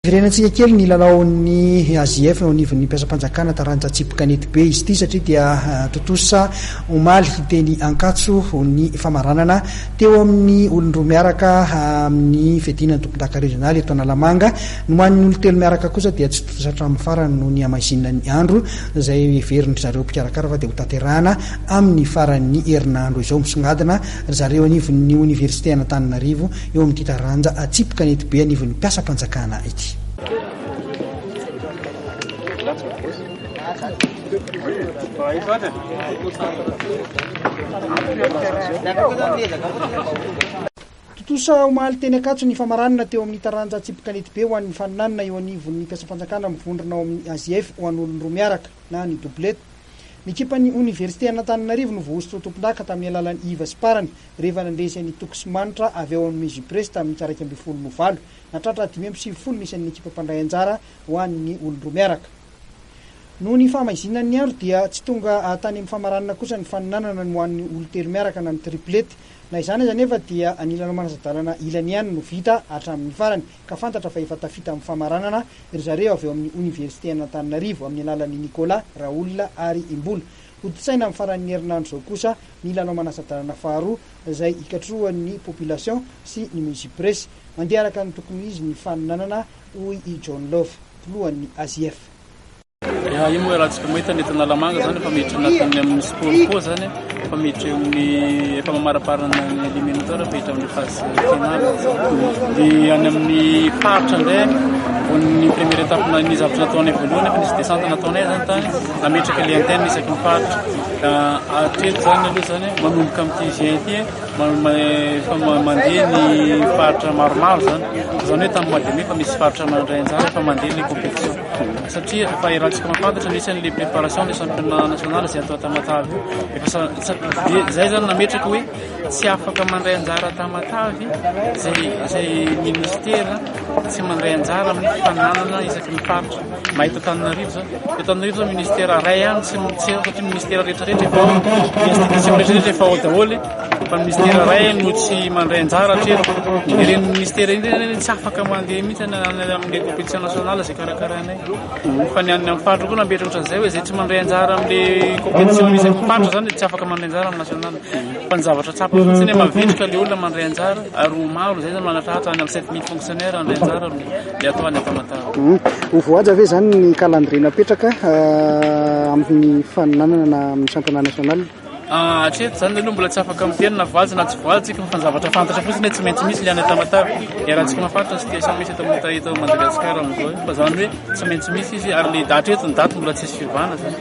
Firenantsika kely ny lalaon'ny AZF eo anivon'ny mpiasam-panjakana taranja tsipikanety be izy ity satria dia totosa omaly teny ankatso ny famaranana teo amin'ny olon-droa miaraka amin'ny fedinany tompon-daka regionaly eto Analamanga. No an'ny olo telo miaraka kosa dia tsy totosa hatramin'ny farany no ny amazinina ny andro izay veriny zareo mpikarakara fa dia ho tanterahana amin'ny faran'ny herinandro izao. Misongadina zareo anivon'ny Université Antananarivo eo amin'ity taranja tsipikanety be anivon'ny mpiasam-panjakana ity. Totosa omaly teny ankatso ny famaranana teo amin'ny taranja tsipikanety be ho an'ny faninanana eo anivon'ny mpiasam-panjakana mivondrona ao amin'ny AZF ho an'ny olon-droa miaraka na ny doublette. Ny ekipan'ny Université Antananarivo no vohositra tompon-daka tamin'ny alalan'ny Iva Siparany rehefa nandresy ny tokosimanitra avy eo amin'ny Mizipress tamin'ny 9 natratra 570 nisy ny ekipa mpandray anjara ho an'ny olon-droa miaraka. No ny famaizinan'ny andro dia tsy tonga tany amin'ny famaranana kosa ny faninanana no an'ny olo-telo miaraka na ny triplety. Na izany aza nefa dia anilanao manasadalana ilany ihany no vita hatramin'ny farany ka fantatra fa efa tafita amin'ny famaranana ry zareo avy eo amin'ny Université Antananarivo amin'ny alalan'ny Nicolas Raoul ary Imbola. Hoditsaina amin'ny faran'ny herinandro zao kosa ny ilanao manasadalana faharoa izay ikatrohan'ny population sy ny Mizipress mandeha araka ny tokony izy ny faninanana hoy i John Love mpolohan'ny AZF. Io moa raha tsika mahita ny eto Analamanga zany efa miditra anatin'ny amin'ny sport koa zany efa miditra eo amin'ny efa mamaraparana ny éliminatoire efa hitra amin'ny phase finale dia any amin'ny faritra indray ny première étape ny zavatra nataonay voalohany efa nisy descente nataonay zany tany nametraka le antenne isaky ny faritra atreto zany aloha zany manomboka amin'ity juin ity efa mandeha ny faritra maromaro zany zany hoe tamin'ny mois de mai fa misy faritra mandray anjara efa mandeha ny compétition satria efa rahantsika mafantatra anisan'le préparation le championnat national zay atao Tamatavy efa zay zany nametraka hoe tsy afaka mandray anjara Tamatavy zay ministera tsy mandray anjara amin'ny fananana isaky ny faritra mahita Antananarivo zany Antananarivo zany ministera ray ihany tsy satria ministera rehetrarehetra efa institution rehetrarehetra efa ao daholo fa ministera ray no tsy mandray anjara hatreto ireny ministera iny tsy afaka mandeha mihitsy amin'ny compétition nationale zay karakaranay fa ny any amin'ny faritra koa nametraka ohatran'izay hoe zay tsy mandray anjara amin'ny compétition isaky ny faritra zany tsy afaka mandray anjara amin'ny national fa ny zavatra tsapa fotsiny mavitrika le olona mandray anjara ary maro zay zany manatratra any amin'ny 7000 fonctionnaire andray anjara le atao any Tamatavy. Ho voaja ve zany ny calendrier napetraka amin'ny faninanana na amin'ny championnat national? Hatreto zany aloha mbola tsy afaka miteny na voaja na tsy voaja tsika fa ny zavatra fantatra fotsiny tsy maintsy misy le any Tamatavy raha tsika mahafantatra ny situation misy eto Madagasikara amin'izao fa zany hoe tsy maintsy misy izy ary le hatreto ny daty mbola tsisy fivana zany.